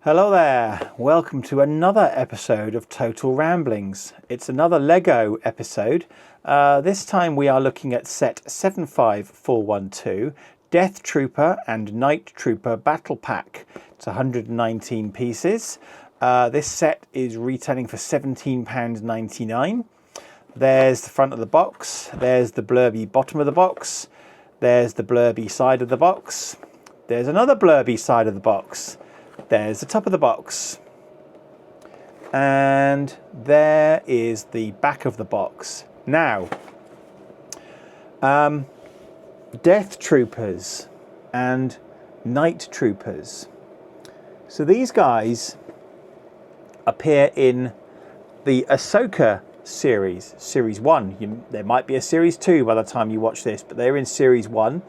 Hello there, welcome to another episode of Total Ramblings. It's another Lego episode. This time we are looking at set 75412, Death Trooper and Night Trooper Battle Pack. It's 119 pieces. This set is retailing for £17.99. There's the front of the box, there's the blurby bottom of the box, there's the blurby side of the box, there's another blurby side of the box. There's the top of the box, and there is the back of the box. Now, Death Troopers and Night Troopers. So these guys appear in the Ahsoka series, Series 1. There might be a Series 2 by the time you watch this, but they're in Series 1.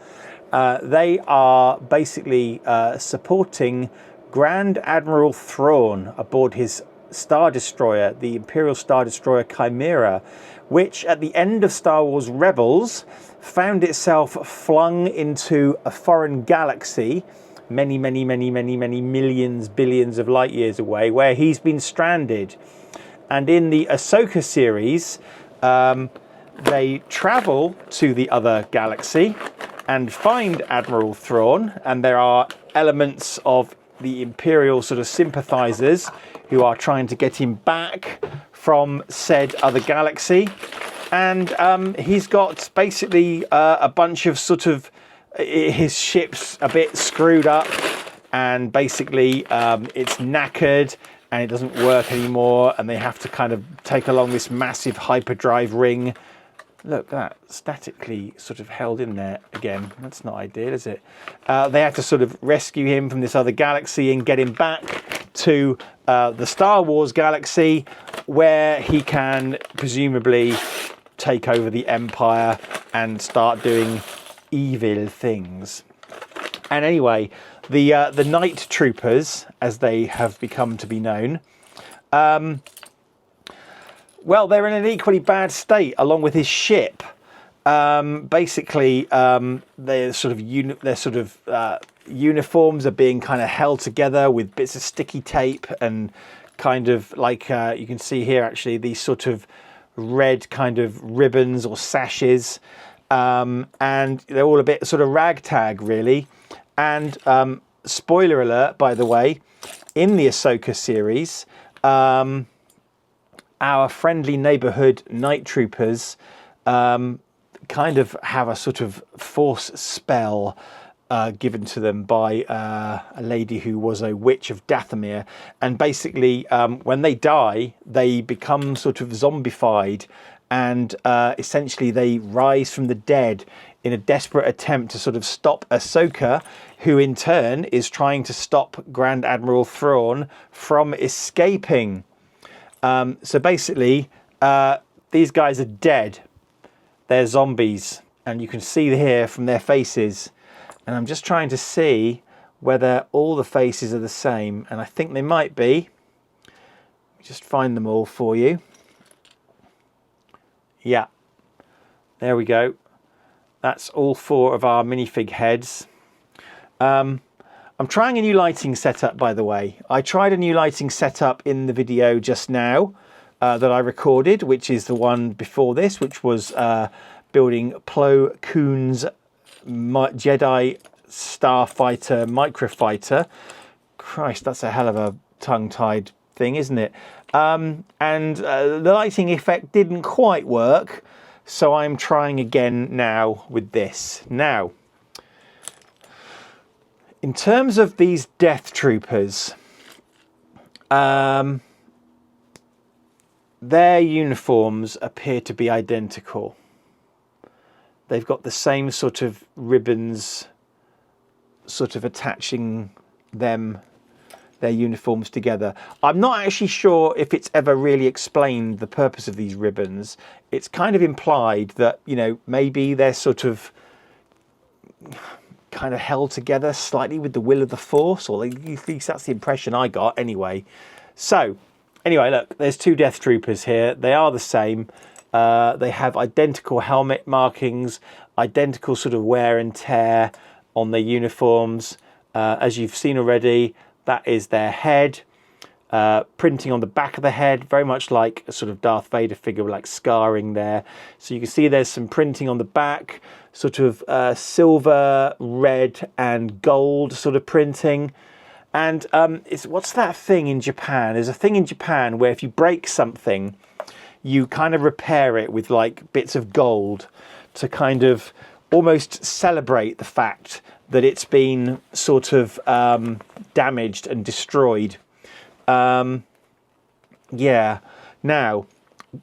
They are basically supporting Grand Admiral Thrawn aboard his Star Destroyer, the Imperial Star Destroyer Chimera, which at the end of Star Wars Rebels found itself flung into a foreign galaxy many millions, billions of light years away, where he's been stranded. And in the Ahsoka series, they travel to the other galaxy and find Admiral Thrawn, and there are elements of the Imperial sort of sympathizers who are trying to get him back from said other galaxy. And he's got basically a bunch of sort of his ship's a bit screwed up, and basically it's knackered and it doesn't work anymore, and they have to kind of take along this massive hyperdrive ring. Look, that statically sort of held in there again. That's not ideal, is it? They have to sort of rescue him from this other galaxy and get him back to the Star Wars galaxy, where he can presumably take over the Empire and start doing evil things. And anyway, the Night Troopers, as they have become to be known, well, they're in an equally bad state, along with his ship. Basically, their uniforms are being kind of held together with bits of sticky tape, and kind of like you can see here, actually, these sort of red kind of ribbons or sashes, and they're all a bit sort of ragtag, really. And spoiler alert, by the way, in the Ahsoka series, our friendly neighborhood Night Troopers kind of have a sort of force spell given to them by a lady who was a witch of Dathomir. And basically, when they die, they become sort of zombified, and essentially they rise from the dead in a desperate attempt to sort of stop Ahsoka, who in turn is trying to stop Grand Admiral Thrawn from escaping. So basically, these guys are dead. They're zombies, and you can see here from their faces. And I'm just trying to see whether all the faces are the same, and I think they might be. Just find them all for you. Yeah, there we go. That's all four of our minifig heads. I'm trying a new lighting setup, by the way. I tried a new lighting setup in the video just now that I recorded, which is the one before this, which was building Plo Koon's Jedi Starfighter Microfighter. Christ, that's a hell of a tongue-tied thing, isn't it? And the lighting effect didn't quite work, so I'm trying again now with this. Now, in terms of these Death Troopers, their uniforms appear to be identical. They've got the same sort of ribbons sort of attaching them, their uniforms together. I'm not actually sure if it's ever really explained the purpose of these ribbons. It's kind of implied that, you know, maybe they're sort of kind of held together slightly with the will of the Force, or at least that's the impression I got anyway. So anyway, look, there's two Death Troopers here. They are the same. They have identical helmet markings, identical sort of wear and tear on their uniforms. As you've seen already, That is their head. Printing on the back of the head, very much like a sort of Darth Vader figure, like scarring there. So you can see there's some printing on the back, sort of silver, red and gold sort of printing. And what's that thing in Japan? There's a thing in Japan where if you break something, you kind of repair it with like bits of gold to kind of almost celebrate the fact that it's been sort of damaged and destroyed. Yeah. Now,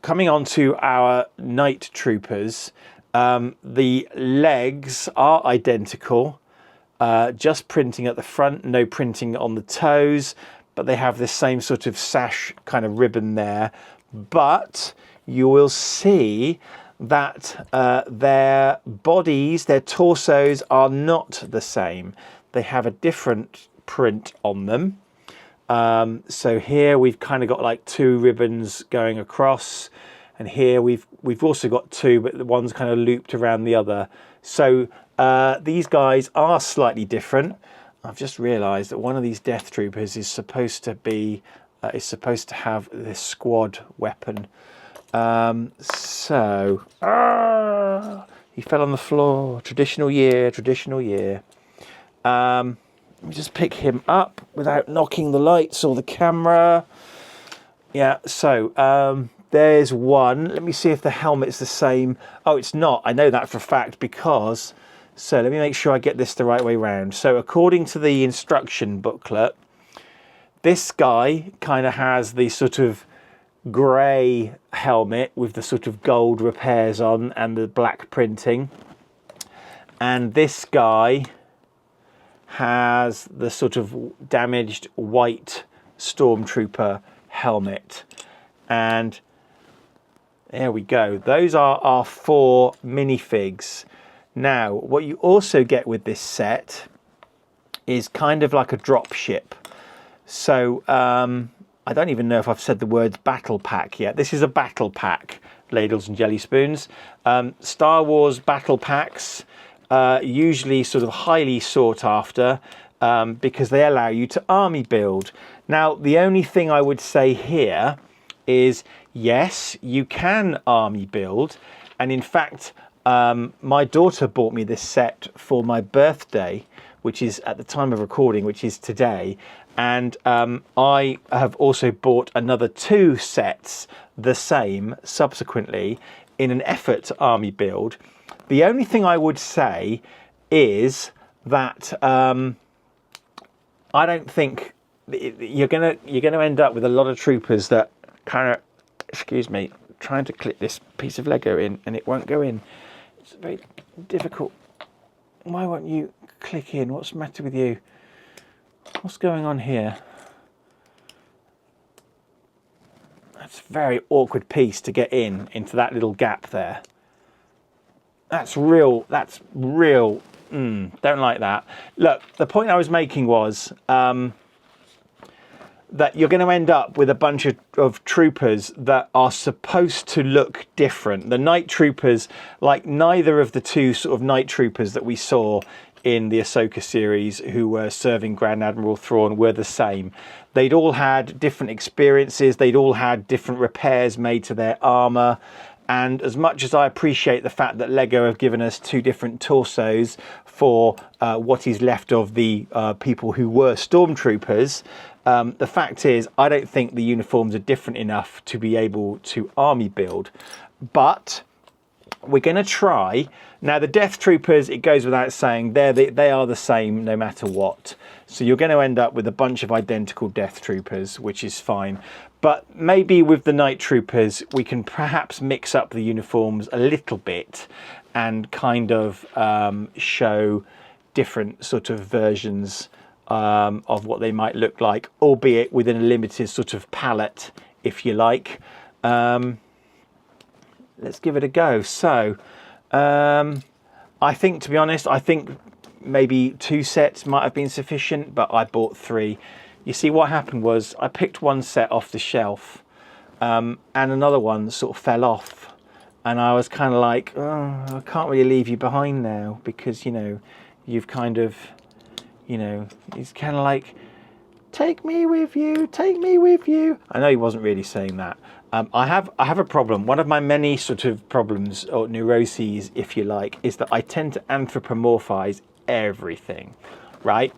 coming on to our night troopers, the legs are identical, just printing at the front, no printing on the toes, but they have this same sort of sash kind of ribbon there. But you will see that their bodies, their torsos are not the same. They have a different print on them. So here we've kind of got like two ribbons going across, and here we've also got two, but the one's kind of looped around the other. So these guys are slightly different. I've just realized that one of these death troopers is supposed to be have this squad weapon. He fell on the floor. Traditional year. Let me just pick him up without knocking the lights or the camera. Yeah, so there's one. Let me see if the helmet's the same. Oh, it's not. I know that for a fact because... So let me make sure I get this the right way round. So according to the instruction booklet, this guy kind of has the sort of grey helmet with the sort of gold repairs on and the black printing. And this guy has the sort of damaged white stormtrooper helmet. And there we go. Those are our 4 minifigs. Now, what you also get with this set is kind of like a drop ship. So I don't even know if I've said the words battle pack yet. This is a battle pack, ladles and jelly spoons. Star Wars battle packs, usually sort of highly sought after because they allow you to army build. Now, the only thing I would say here is, yes, you can army build. And in fact, my daughter bought me this set for my birthday, which is at the time of recording, which is today. And I have also bought another 2 sets, the same, subsequently, in an effort to army build. The only thing I would say is that I don't think you're gonna end up with a lot of troopers that kind of, excuse me, trying to clip this piece of Lego in and it won't go in. It's very difficult. Why won't you click in? What's the matter with you? What's going on here? That's a very awkward piece to get into that little gap there. That's real. Don't like that. Look, the point I was making was that you're going to end up with a bunch of troopers that are supposed to look different. The night troopers, like neither of the 2 sort of night troopers that we saw in the Ahsoka series who were serving Grand Admiral Thrawn were the same. They'd all had different experiences. They'd all had different repairs made to their armor. And as much as I appreciate the fact that Lego have given us 2 different torsos for what is left of the people who were stormtroopers, the fact is I don't think the uniforms are different enough to be able to army build. But we're going to try. Now, the Death Troopers, it goes without saying, they are the same no matter what. So you're going to end up with a bunch of identical Death Troopers, which is fine. But maybe with the Night Troopers, we can perhaps mix up the uniforms a little bit and kind of show different sort of versions of what they might look like, albeit within a limited sort of palette, if you like. Let's give it a go. So I think, to be honest, I think maybe 2 sets might have been sufficient, but I bought 3. You see, what happened was I picked one set off the shelf and another one sort of fell off, and I was kind of like, oh, I can't really leave you behind now because, you know, you've kind of, you know, it's kind of like take me with you, take me with you. I know he wasn't really saying that. I have a problem. One of my many sort of problems, or neuroses, if you like, is that I tend to anthropomorphize everything, right?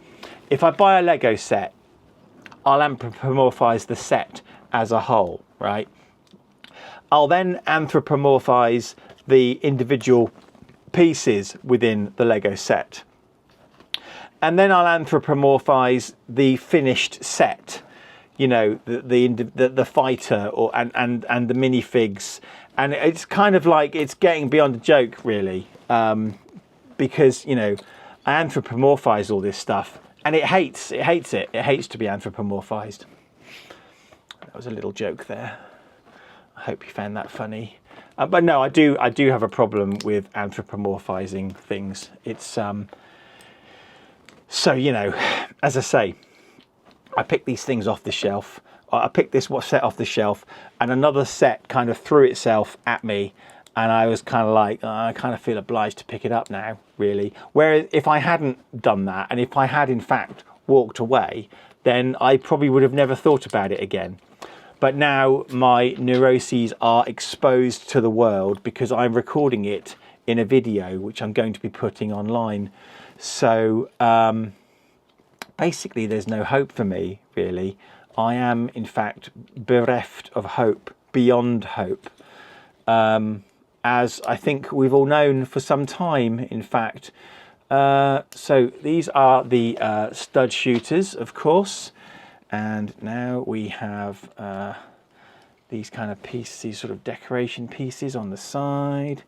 If I buy a Lego set, I'll anthropomorphize the set as a whole, right? I'll then anthropomorphize the individual pieces within the Lego set. And then I'll anthropomorphize the finished set, you know, the fighter and the minifigs. And it's kind of like, it's getting beyond a joke, really, because, you know, I anthropomorphize all this stuff, and it hates it. It hates to be anthropomorphized. That was a little joke there. I hope you found that funny. But no, I do have a problem with anthropomorphizing things. It's so, you know, as I say, I picked these things off the shelf. I picked this set off the shelf, and another set kind of threw itself at me, and I was kind of like, oh, I kind of feel obliged to pick it up now, really. Whereas if I hadn't done that, and if I had in fact walked away, then I probably would have never thought about it again. But now my neuroses are exposed to the world because I'm recording it in a video, which I'm going to be putting online. So basically there's no hope for me, really. I am, in fact, bereft of hope, beyond hope. As I think we've all known for some time, in fact. So these are the stud shooters, of course. And now we have these kind of pieces, these sort of decoration pieces on the side.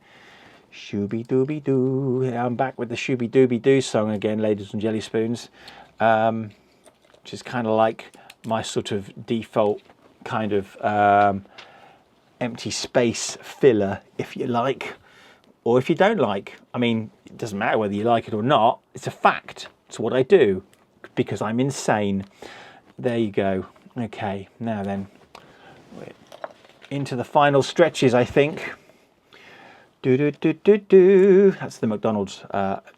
Shooby dooby doo. I'm back with the Shooby dooby doo song again, ladies and jelly spoons, which is kind of like my sort of default kind of empty space filler, if you like, or if you don't like. I mean, it doesn't matter whether you like it or not. It's a fact. It's what I do because I'm insane. There you go. Okay, now then, we're into the final stretches, I think. Do do do do do. That's the McDonald's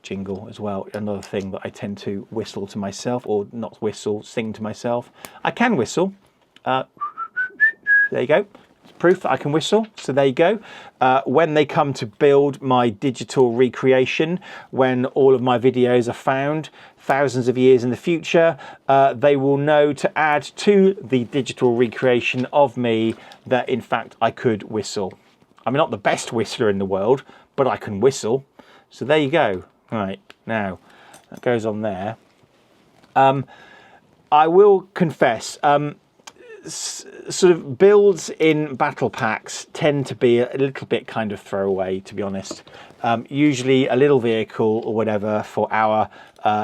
jingle as well. Another thing that I tend to whistle to myself, or not whistle, sing to myself. I can whistle. There you go. It's proof that I can whistle. So there you go. When they come to build my digital recreation, when all of my videos are found thousands of years in the future, they will know to add to the digital recreation of me that in fact I could whistle. I'm not the best whistler in the world, but I can whistle. So there you go. Right, now that goes on there. I will confess, sort of builds in battle packs tend to be a little bit kind of throwaway, to be honest. Usually a little vehicle or whatever for our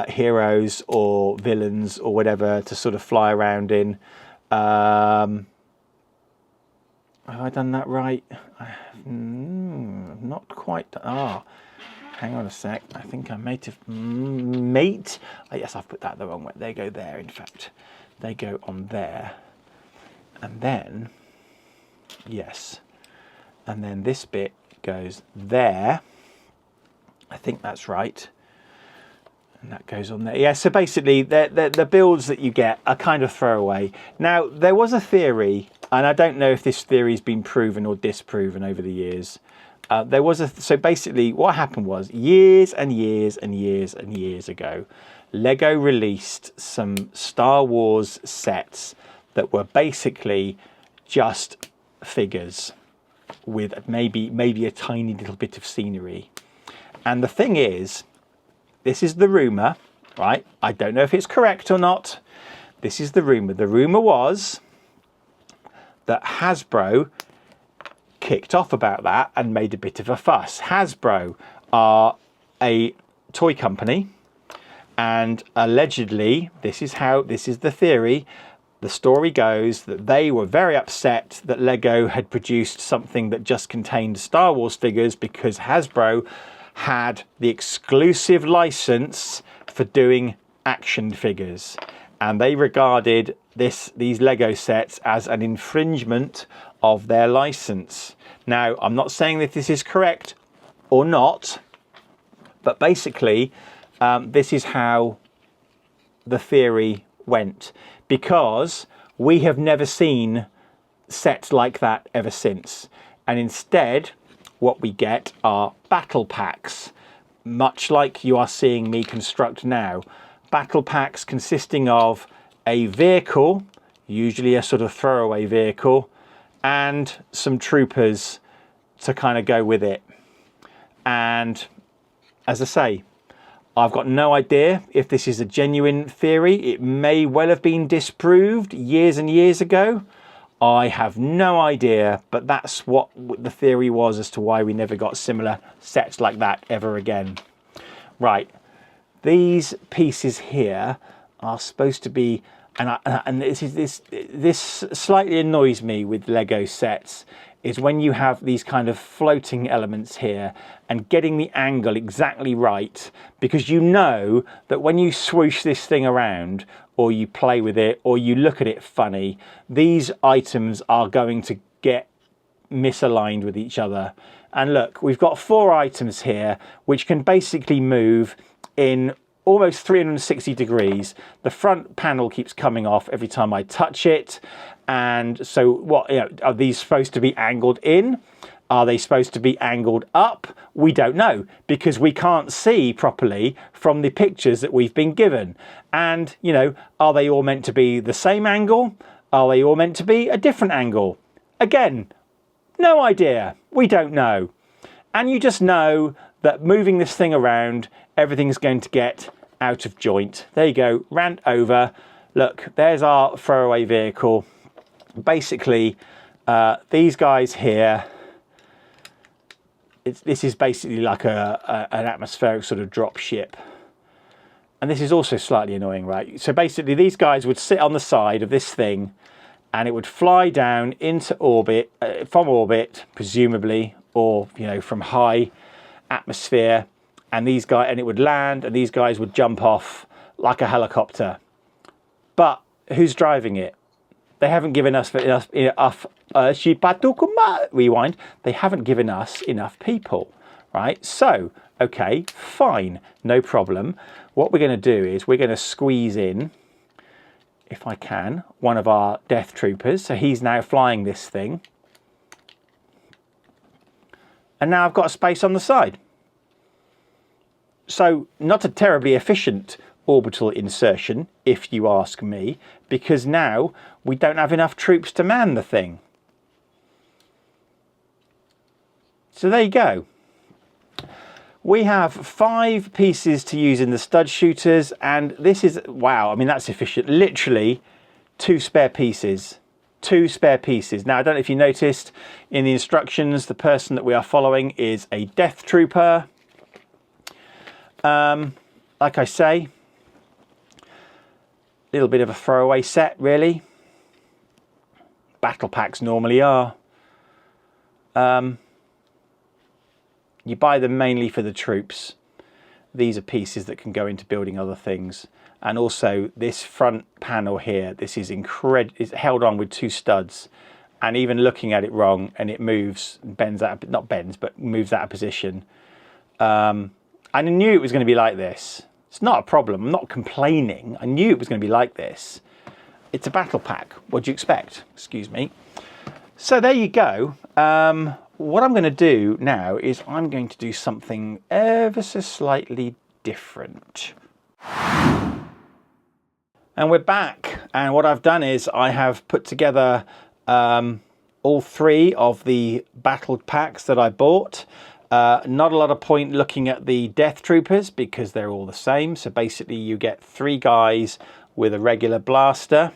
heroes or villains or whatever to sort of fly around in. Have I done that right? Not quite. Hang on a sec. I think I might have. Yes, I've put that the wrong way. They go there, in fact. They go on there. And then, yes. And then this bit goes there. I think that's right. And that goes on there. Yeah, so basically, the builds that you get are kind of throwaway. Now, there was a theory, and I don't know if this theory's been proven or disproven over the years. So basically, what happened was, years and years and years and years ago, Lego released some Star Wars sets that were basically just figures with maybe a tiny little bit of scenery. And the thing is, this is the rumor, right? I don't know if it's correct or not. This is the rumor. The rumor was that Hasbro kicked off about that and made a bit of a fuss. Hasbro are a toy company, and allegedly, this is the theory, the story goes that they were very upset that Lego had produced something that just contained Star Wars figures because Hasbro had the exclusive license for doing action figures, and they regarded these Lego sets as an infringement of their license. Now, I'm not saying that this is correct or not, but basically this is how the theory went. because we have never seen sets like that ever since. And instead, what we get are battle packs, much like you are seeing me construct now. Battle packs consisting of a vehicle, usually a sort of throwaway vehicle, and some troopers to kind of go with it. And as I say, I've got no idea if this is a genuine theory. It may well have been disproved years and years ago. I have no idea, but that's what the theory was as to why we never got similar sets like that ever again. Right, these pieces here are supposed to be, and this slightly annoys me with Lego sets, is when you have these kind of floating elements here and getting the angle exactly right, because you know that when you swoosh this thing around or you play with it or you look at it funny, these items are going to get misaligned with each other. And look, we've got 4 items here which can basically move in almost 360 degrees. The front panel keeps coming off every time I touch it. And so what, are these supposed to be angled in? Are they supposed to be angled up? We don't know, because we can't see properly from the pictures that we've been given. And, are they all meant to be the same angle? Are they all meant to be a different angle? Again, no idea. We don't know. And you just know that moving this thing around, everything's going to get out of joint. There you go, rant over. Look, there's our throwaway vehicle. Basically, these guys here, this is basically like an atmospheric sort of drop ship. And this is also slightly annoying, right? So basically these guys would sit on the side of this thing and it would fly down into orbit, from orbit, presumably, or, from high atmosphere. And it would land and these guys would jump off like a helicopter. But who's driving it? They haven't given us enough rewind. They haven't given us enough people, right? So, okay, fine, no problem. What we're going to do is we're going to squeeze in, if I can, one of our death troopers. So he's now flying this thing. And now I've got a space on the side. So not a terribly efficient orbital insertion, if you ask me, because now we don't have enough troops to man the thing. So there you go. We have 5 pieces to use in the stud shooters, and this is, wow, I mean, that's efficient. Literally 2 spare pieces. 2 spare pieces. Now, I don't know if you noticed in the instructions, the person that we are following is a death trooper. Like I say, little bit of a throwaway set, really. Battle packs normally are. You buy them mainly for the troops. These are pieces that can go into building other things. And also this front panel here, this is incredible. It's held on with 2 studs. And even looking at it wrong, and it moves, bends out, not bends, but moves out of position. I knew it was going to be like this. It's not a problem. I'm not complaining. I knew it was going to be like this. It's a battle pack. What do you expect? Excuse me. So there you go. What I'm going to do now is I'm going to do something ever so slightly different. And we're back. And what I've done is I have put together all 3 of the battle packs that I bought. Not a lot of point looking at the death troopers because they're all the same. So basically you get 3 guys with a regular blaster.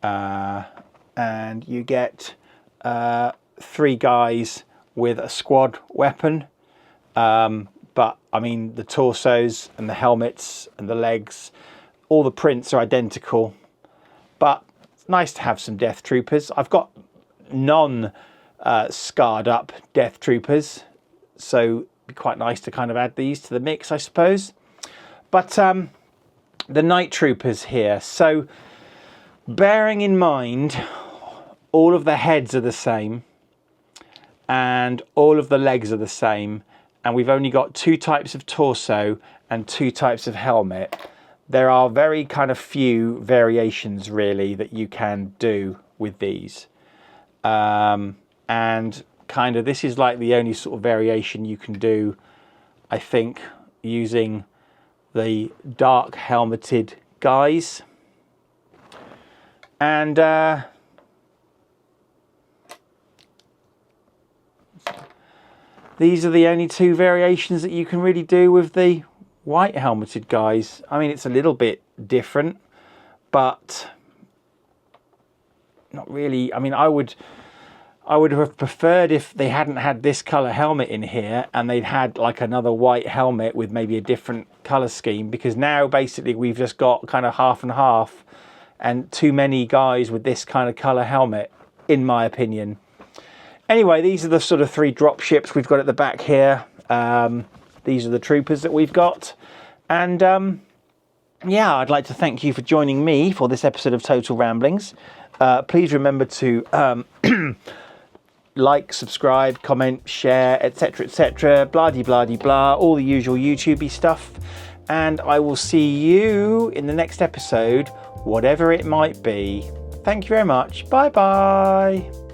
And you get 3 guys with a squad weapon. But I mean, the torsos and the helmets and the legs, all the prints are identical. But it's nice to have some death troopers. I've got scarred up death troopers. So it'd be quite nice to kind of add these to the mix, I suppose. But the night troopers here. So bearing in mind, all of the heads are the same and all of the legs are the same. And we've only got 2 types of torso and 2 types of helmet. there are very kind of few variations really that you can do with these. And kind of this is like the only sort of variation you can do, I think, using the dark helmeted guys. And these are the only two variations that you can really do with the white helmeted guys. I mean, it's a little bit different, but not really. I mean, I would have preferred if they hadn't had this color helmet in here and they'd had like another white helmet with maybe a different color scheme, because now basically we've just got kind of half and half, and too many guys with this kind of color helmet, in my opinion. Anyway, these are the sort of 3 drop ships we've got at the back here. These are the troopers that we've got. And yeah, I'd like to thank you for joining me for this episode of Total Ramblings. Please remember to like, subscribe, comment, share, etc, blah-de-blah-de-blah, all the usual YouTubey stuff. And I will see you in the next episode, whatever it might be. Thank you very much. Bye-bye.